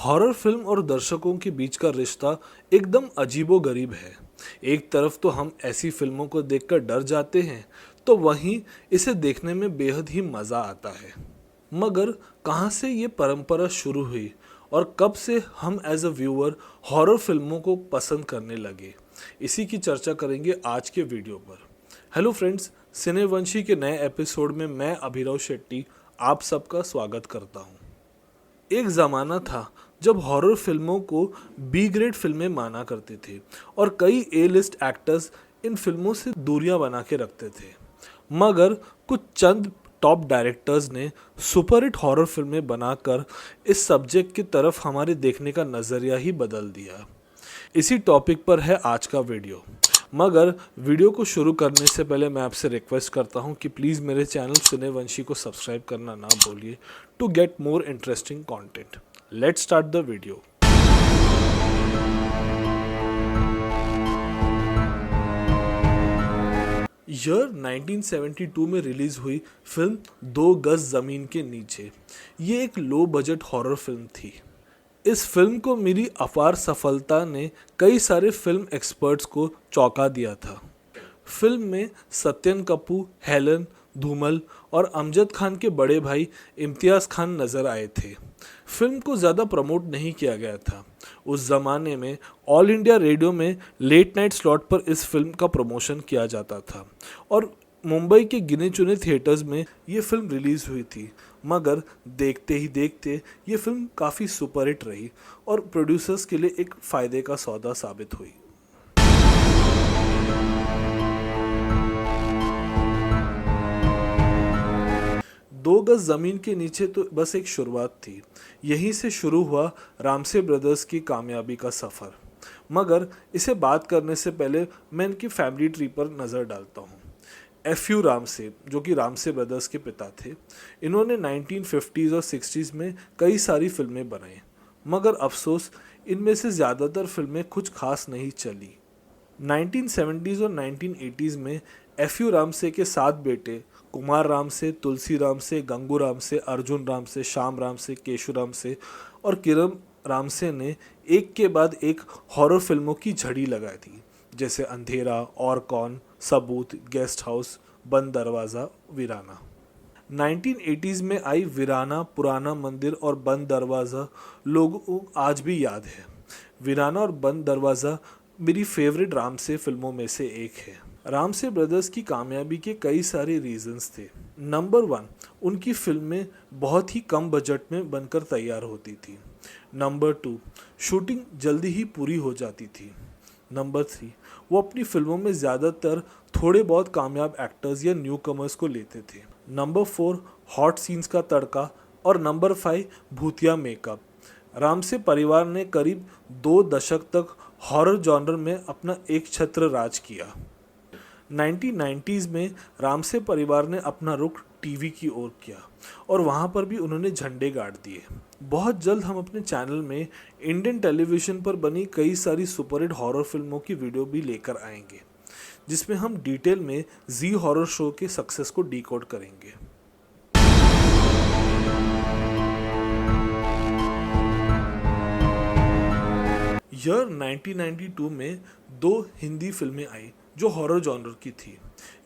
Horror film और दर्शकों के बीच का रिश्ता एकदम अजीबोगरीब है। एक तरफ तो हम ऐसी फिल्मों को देखकर डर जाते हैं, तो वहीं इसे देखने में बेहद ही मज़ा आता है। मगर कहाँ से ये परंपरा शुरू हुई और कब से हम एज अ व्यूअर हॉरर फिल्मों को पसंद करने लगे, इसी की चर्चा करेंगे आज के वीडियो पर। हेलो फ्रेंड्स, सिनेवंशी के नए एपिसोड में मैं अभिनव शेट्टी आप सबका स्वागत करता हूँ। एक ज़माना था जब हॉरर फिल्मों को बी ग्रेड फिल्में माना करते थे और कई ए लिस्ट एक्टर्स इन फिल्मों से दूरियां बना के रखते थे। मगर कुछ चंद टॉप डायरेक्टर्स ने सुपरहिट हॉरर फिल्में बनाकर इस सब्जेक्ट की तरफ हमारे देखने का नज़रिया ही बदल दिया। इसी टॉपिक पर है आज का वीडियो। मगर वीडियो को शुरू करने से पहले मैं आपसे रिक्वेस्ट करता हूं कि प्लीज़ मेरे चैनल सिनेवंशी को सब्सक्राइब करना ना भूलिए to get more interesting content. Let's start the video. Year 1972 में रिलीज हुई फिल्म दो गज ज़मीन के नीचे ये एक लो बजट हॉरर फिल्म थी। इस फिल्म को मिली अपार सफलता ने कई सारे फिल्म एक्सपर्ट्स को चौंका दिया था। फिल्म में सत्यन कपूर, हेलन, धूमल और अमजद खान के बड़े भाई इम्तियाज़ खान नज़र आए थे। फिल्म को ज़्यादा प्रमोट नहीं किया गया था। उस ज़माने में ऑल इंडिया रेडियो में लेट नाइट स्लॉट पर इस फिल्म का प्रमोशन किया जाता था और मुंबई के गिने चुने थिएटर्स में ये फिल्म रिलीज़ हुई थी। मगर देखते ही देखते ये फिल्म काफ़ी सुपरहिट रही और प्रोड्यूसर्स के लिए एक फ़ायदे का सौदा साबित हुई। दो गज ज़मीन के नीचे तो बस एक शुरुआत थी। यहीं से शुरू हुआ रामसे ब्रदर्स की कामयाबी का सफ़र। मगर इसे बात करने से पहले मैं इनकी फैमिली ट्री पर नज़र डालता हूँ। एफ.यू. रामसे, जो कि रामसे ब्रदर्स के पिता थे, इन्होंने 1950s और 60s में कई सारी फिल्में बनाई। मगर अफसोस इनमें से ज़्यादातर फिल्में कुछ खास नहीं चली। 1970s और 1980s में एफ.यू. रामसे के 7 बेटे कुमार रामसे, तुलसी रामसे, गंगू रामसे, अर्जुन रामसे, श्याम रामसे, केशु रामसे और किरण रामसे ने एक के बाद एक हॉरर फिल्मों की झड़ी लगा दी, जैसे अंधेरा, और कौन, सबूत, गेस्ट हाउस, बंद दरवाज़ा, वीराना। 1980s में आई वीराना, पुराना मंदिर और बंद दरवाज़ा लोगों को आज भी याद है। वीराना और बंद दरवाज़ा मेरी फेवरेट रामसे फिल्मों में से एक है। रामसे ब्रदर्स की कामयाबी के कई सारे रीजंस थे। नंबर 1, उनकी फिल्में बहुत ही कम बजट में बनकर तैयार होती थी। नंबर 2, शूटिंग जल्दी ही पूरी हो जाती थी। नंबर 3, वो अपनी फिल्मों में ज़्यादातर थोड़े बहुत कामयाब एक्टर्स या न्यू कमर्स को लेते थे। नंबर 4, हॉट सीन्स का तड़का। और नंबर 5, भूतिया मेकअप। रामसे परिवार ने करीब 2 दशक तक हॉरर जॉनर में अपना एक छत्र राज किया। 1990s में रामसे परिवार ने अपना रुख टीवी की ओर किया और वहाँ पर भी उन्होंने झंडे गाड़ दिए। बहुत जल्द हम अपने चैनल में इंडियन टेलीविज़न पर बनी कई सारी सुपरहिट हॉरर फिल्मों की वीडियो भी लेकर आएंगे, जिसमें हम डिटेल में जी हॉरर शो के सक्सेस को डिकोड करेंगे। ईयर 1992 में 2 हिंदी फिल्में आई जो हॉरर जॉनर की थी।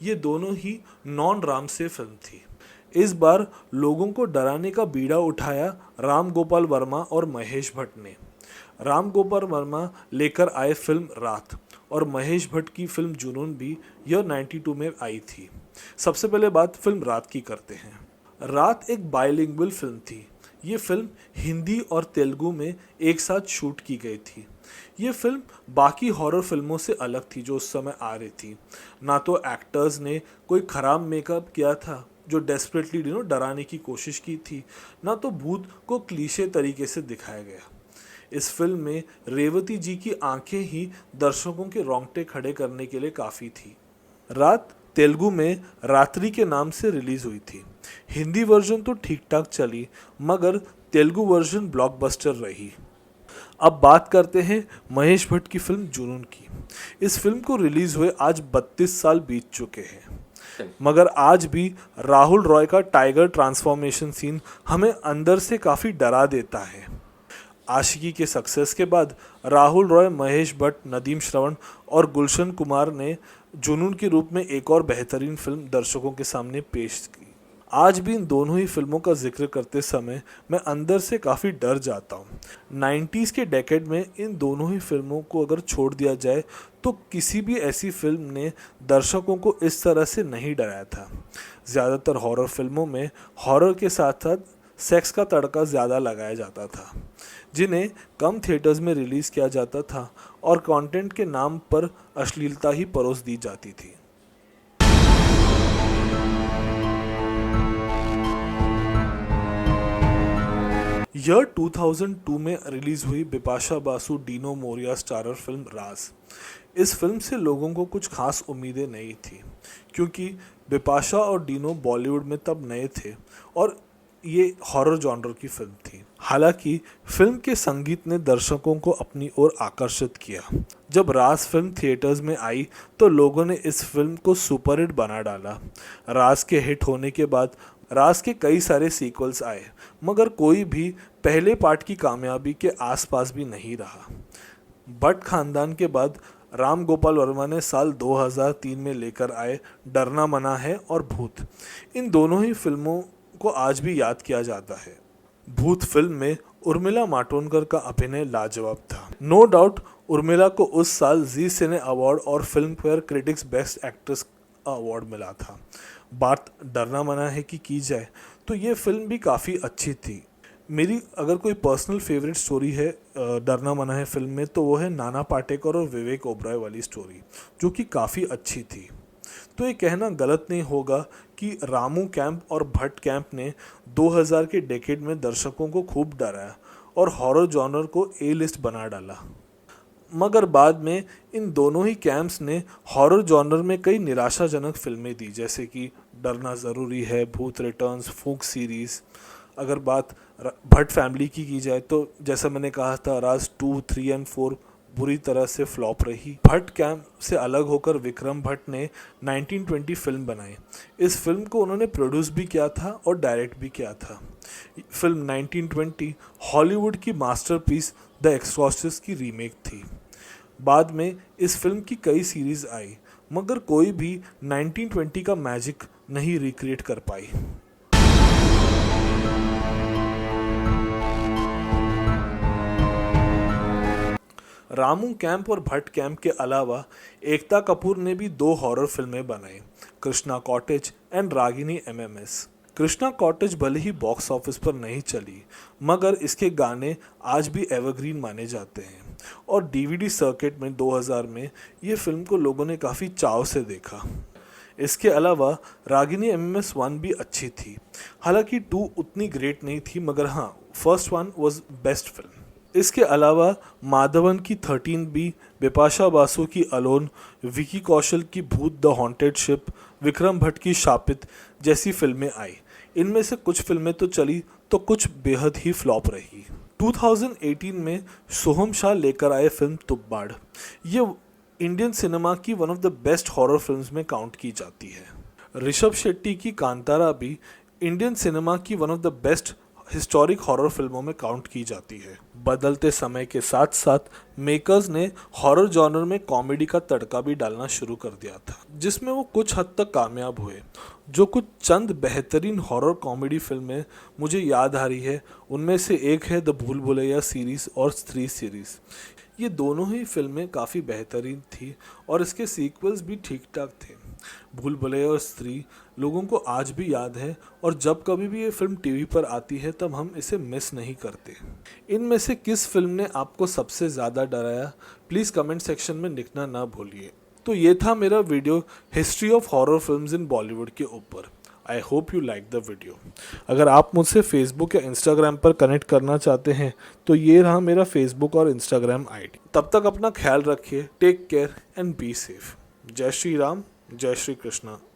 ये दोनों ही नॉन रामसे फिल्म थी। इस बार लोगों को डराने का बीड़ा उठाया राम गोपाल वर्मा और महेश भट्ट ने। राम गोपाल वर्मा लेकर आए फिल्म रात और महेश भट्ट की फिल्म जुनून भी ईयर 92 में आई थी। सबसे पहले बात फिल्म रात की करते हैं। रात एक बाइलिंगुअल फिल्म थी। ये फिल्म हिंदी और तेलुगु में एक साथ शूट की गई थी। ये फिल्म बाकी हॉरर फिल्मों से अलग थी जो उस समय आ रही थी। ना तो एक्टर्स ने कोई ख़राब मेकअप किया था जो डेस्परेटली डराने की कोशिश की थी, ना तो भूत को क्लीशे तरीके से दिखाया गया। इस फिल्म में रेवती जी की आंखें ही दर्शकों के रोंगटे खड़े करने के लिए काफ़ी थी। रात तेलुगु में रात्रि के नाम से रिलीज़ हुई थी। हिंदी वर्जन तो ठीक ठाक चली, मगर तेलुगु वर्जन ब्लॉकबस्टर रही। अब बात करते हैं महेश भट्ट की फिल्म जुनून की। इस फिल्म को रिलीज़ हुए आज 32 साल बीत चुके हैं, मगर आज भी राहुल रॉय का टाइगर ट्रांसफॉर्मेशन सीन हमें अंदर से काफ़ी डरा देता है। आशिकी के सक्सेस के बाद राहुल रॉय, महेश भट्ट, नदीम श्रवण और गुलशन कुमार ने जुनून के रूप में एक और बेहतरीन फिल्म दर्शकों के सामने पेश की। आज भी इन दोनों ही फिल्मों का जिक्र करते समय मैं अंदर से काफ़ी डर जाता हूँ। 90s के डेकेड में इन दोनों ही फिल्मों को अगर छोड़ दिया जाए तो किसी भी ऐसी फिल्म ने दर्शकों को इस तरह से नहीं डराया था। ज़्यादातर हॉरर फिल्मों में हॉरर के साथ साथ सेक्स का तड़का ज़्यादा लगाया जाता था, जिन्हें कम थिएटर्स में रिलीज़ किया जाता था और कंटेंट के नाम पर अश्लीलता ही परोस दी जाती थी। ईयर 2002 में रिलीज हुई बिपाशा बासु डीनो मोरिया स्टारर फिल्म राज। इस फिल्म से लोगों को कुछ खास उम्मीदें नहीं थी, क्योंकि बिपाशा और डीनो बॉलीवुड में तब नए थे और ये हॉरर जॉनर की फिल्म थी। हालांकि फिल्म के संगीत ने दर्शकों को अपनी ओर आकर्षित किया। जब राज फिल्म थिएटर्स में आई तो लोगों ने इस फिल्म को सुपरहिट बना डाला। राज के हिट होने के बाद राज के कई सारे सीक्वल्स आए, मगर कोई भी पहले पार्ट की कामयाबी के आसपास भी नहीं रहा। भट्ट खानदान के बाद राम गोपाल वर्मा ने साल 2003 में लेकर आए डरना मना है और भूत। इन दोनों ही फिल्मों को आज भी याद किया जाता है। भूत फिल्म में उर्मिला मातोंडकर का अभिनय लाजवाब था। नो डाउट उर्मिला को उस साल जी सिने अवार्ड और film fair critics best actress award मिला था। बात डरना मना है की जाए तो ये फिल्म भी काफ़ी अच्छी थी। मेरी अगर कोई पर्सनल फेवरेट स्टोरी है डरना मना है फिल्म में तो वो है नाना पाटेकर और विवेक ओबराय वाली स्टोरी, जो कि काफ़ी अच्छी थी। तो ये कहना गलत नहीं होगा कि रामू कैंप और भट्ट कैंप ने 2000 के डेकेड में दर्शकों को खूब डराया और हॉरर जॉनर को ए लिस्ट बना डाला। मगर बाद में इन दोनों ही कैंप्स ने हॉरर जॉनर में कई निराशाजनक फिल्में दी, जैसे कि डरना ज़रूरी है, भूत रिटर्न्स, फूक सीरीज़। अगर बात भट्ट फैमिली की जाए तो जैसा मैंने कहा था, राज 2, 3 और 4 बुरी तरह से फ्लॉप रही। भट्ट कैंप से अलग होकर विक्रम भट्ट ने 1920 फिल्म बनाई। इस फिल्म को उन्होंने प्रोड्यूस भी किया था और डायरेक्ट भी किया था। फिल्म 1920 हॉलीवुड की मास्टरपीस द एक्सॉर्सिस्ट की रीमेक थी। बाद में इस फिल्म की कई सीरीज आई, मगर कोई भी 1920 का मैजिक नहीं रिक्रिएट कर पाई। रामू कैंप और भट्ट कैंप के अलावा एकता कपूर ने भी 2 हॉरर फिल्में बनाई, Krishna cottage and Ragini MMS. Krishna cottage भले ही बॉक्स ऑफिस पर नहीं चली, मगर इसके गाने आज भी एवरग्रीन माने जाते हैं और डीवीडी सर्किट में 2000 में ये फिल्म को लोगों ने काफ़ी चाव से देखा। इसके अलावा रागिनी एमएमएस 1 भी अच्छी थी, हालांकि 2 उतनी ग्रेट नहीं थी, मगर हाँ, फर्स्ट 1 वॉज बेस्ट फिल्म। इसके अलावा माधवन की 13 बी, बिपाशा बासु की अलोन, विकी कौशल की भूत the haunted ship, Vikram Bhatt की शापित जैसी फिल्में आई। इनमें से कुछ फिल्में तो चली तो कुछ बेहद ही फ्लॉप रही। 2018 में सोहम शाह लेकर आए फिल्म तुब्बाड़। ये इंडियन सिनेमा की one of the best horror films में काउंट की जाती है। ऋषभ शेट्टी की कांतारा भी इंडियन सिनेमा की one of the best historic horror फिल्मों में काउंट की जाती है। बदलते समय के साथ साथ मेकर्स ने हॉरर जॉनर में कॉमेडी का तड़का भी डालना शुरू कर दिया था, जिसमें वो कुछ हद तक कामयाब हुए। जो कुछ चंद बेहतरीन हॉरर कॉमेडी फिल्में मुझे याद आ रही है, उनमें से एक है द भूल भुलैया सीरीज़ और स्त्री सीरीज़। ये दोनों ही फिल्में काफ़ी बेहतरीन थी और इसके सीक्वल्स भी ठीक ठाक थे। भूल भुलैया और स्त्री लोगों को आज भी याद है और जब कभी भी ये फिल्म टीवी पर आती है तब हम इसे मिस नहीं करते। इनमें से किस फिल्म ने आपको सबसे ज़्यादा डराया, प्लीज़ कमेंट सेक्शन में लिखना ना भूलिए। तो ये था मेरा video history of horror films in Bollywood के ऊपर। I hope you like the video. अगर आप मुझसे फेसबुक या इंस्टाग्राम पर कनेक्ट करना चाहते हैं तो ये रहा मेरा फेसबुक और इंस्टाग्राम आईडी। तब तक अपना ख्याल रखिए, take care and be safe. जय श्री राम, जय श्री कृष्णा।